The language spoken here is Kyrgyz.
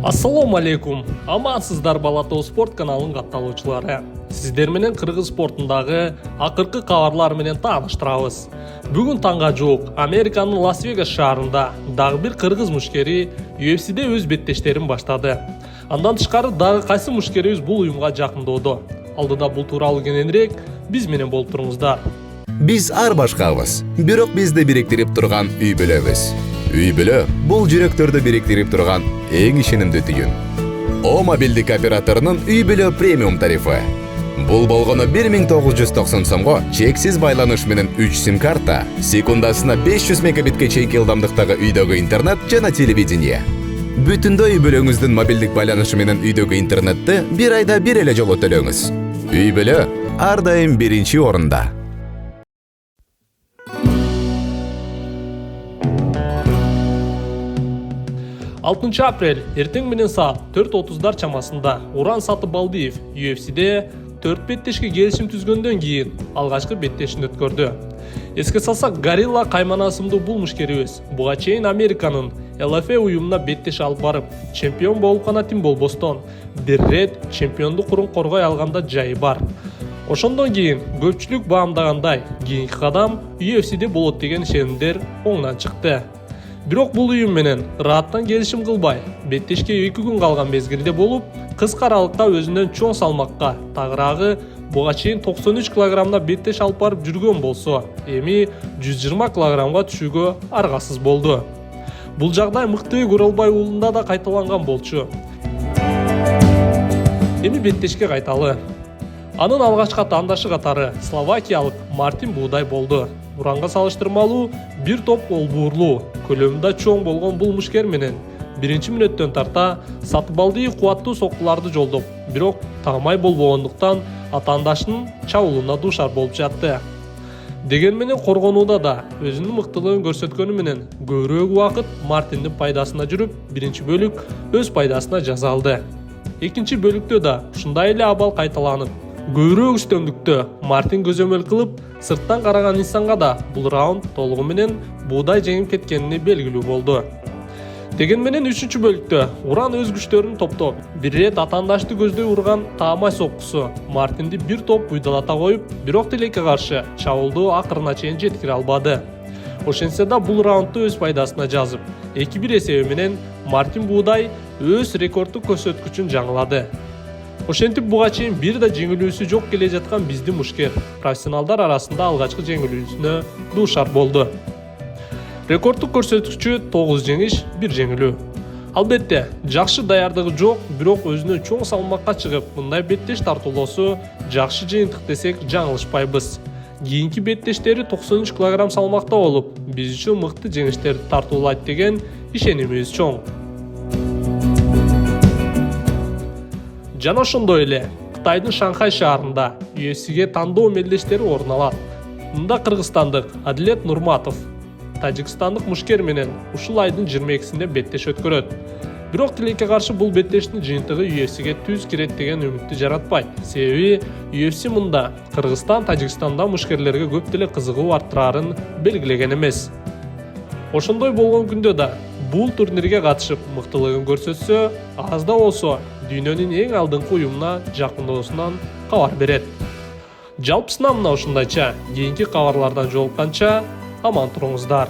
Ассаламу алейкум. Амансыздар Балатоо спорт каналынын катталуучулары. Сиздер менен кыргыз спортундагы акыркы кабарлар менен тааныштырабыз. Бүгүн таңга жуук Американын Лас-Вегас шаарында дагы бир кыргыз мушкери UFC'де өз беттештерин баштады. Андан тышкары дагы кайсы мушкерибиз бул уюмга жакындоодо. Алдыда бул тууралуу кененирээк биз менен болуп туруңуздар. Биз ар башкабыз, бирок бизди бириктирип турган үй бүлөбүз. Үй бүлө бул жүрөктөрдү бириктирип турган эң ишенимдүү түйүн. О мобилдик операторунун үй бүлө премиум тарифи. Бул болгону 1990 сомго чексиз байланыш менен 3 сим карта, секундасына 500 мегабитке чейинки ылдамдыктагы үйдөгү интернет жана телевидение. Бүтүндөй үй бүлөңүздүн мобилдик байланышы менен үйдөгү интернетти бир айда бир эле жолу төлөңүз. Үй бүлө ар дайым биринчи орунда. 6 апрель эртең менен саат 4:30 чамасында Уран Сатыбалдиев UFC'де 4 беттешке келишим түзгөндөн кийин алгачкы беттешин өткөрдү. Эске салсак, Горилла Каймана сымдуу бул мушкерибиз буга чейин Американын LFA уюмуна беттеш алып барып, чемпион болуп гана тим болбостон, бир рет чемпиондук урун коргой алганда жайы бар. Ошондон кийин көпчүлүк баамдагандай, кийинки кадам UFC'де болот деген ишенимдер оңдон чыкты. Бирок бул уюм менен рааттан келишим кылбай, беттешке 2 күн калган мезгилде болуп, кыска аралыкта өзүнөн чоң салмакка, тагыраагы буга чейин 93 килограммда беттеш алып барып жүргөн болсо, эми 120 килограммга түшүүгө аргасыз болду. Бул жагдай Мыкты Куралбай уулунда да кайталанган болчу. Эми беттешке кайталы. Анын алгачкы атаандашы катары словакиялык Мартин Будай болду. Уранга салыштырмалуу бир топ олбуурлуу, көлөмүндө чоң болгон бул мушкер менен биринчи мүнөттөн тарта Сатыбалдиев кубаттуу соккуларды жолдоп, бирок таамай болбогондуктан атаандашынын чабуулуна дуушар болуп жатты. Деген менен коргонууда да өзүнүн мыктылыгын көрсөткөнү менен көбүрөөк убакыт Мартиндин пайдасына жүрүп, биринчи бөлүк өз пайдасына жазалды. Экинчи бөлүктө да ушундай эле абал кайталанып, көбүрөөк үстөмдүктө Мартин көзөмөл кылып, сырттан караган инсанга да бул раунд толугу менен Будай жеңип кеткенини белгилүү болду. Деген менен 3-чү бөлүктө Уран өз күчтөрүн топтоп, бир рет атаандашты көздөй урган таамай соккусу Мартинди бир топ буйдалата коюп, бирок тилекке каршы чабуулду акырына чейин жеткире албады. Ошентсе да бул раундду өз пайдасына жазып, 2-1 эсеби менен Мартин Будай өз рекорддук көрсөткүчүн жаңылады. Ошентип буга чейин бир да жеңилүүсү жок келе жаткан биздин мушкер профессионалдар арасында алгачкы жеңилүүсүнө дуушар болду. Рекорддук көрсөткүчү 9 жеңиш, 1 жеңилүү. Албетте, жакшы даярдыгы жок, бирок өзүнөн чоң салмакка чыгып, мындай беттеш тартуулоосу жакшы жыйынтык десек жаңылышпайбыз. Кийинки беттештери 93 кг салмакта болуп, биз үчүн мыкты жеңиштерди тартуулайт деген ишенимибиз чоң. Жана ошондой эле Кытайдын Шанхай шаарында UFC'ге тандоо мелдештери орун алат. Мында кыргызстандык Адилет Нурматов тажикстандык мушкер менен ушул айдын 22-синде беттеш өткөрөт. Бирок тилекке каршы бул беттештин жыйынтыгы UFC'ге түз кирет деген үмүттү жаратпайт. Себеби UFC мында Кыргызстан, Тажикстанда мушкерлерге көп деле кызыгуу арттырарын белгилеген эмес. Ошондой болгон күндө да бул турнирге катышып мыктылыгын көрсөтсө, аз да болсо дүйнөнүн эң алдыңкы уюмуна жакындоосунан кабар берет. Жалпысынан мына ушундайча, кийинки кабарлардан жолукканча аман туруңуздар.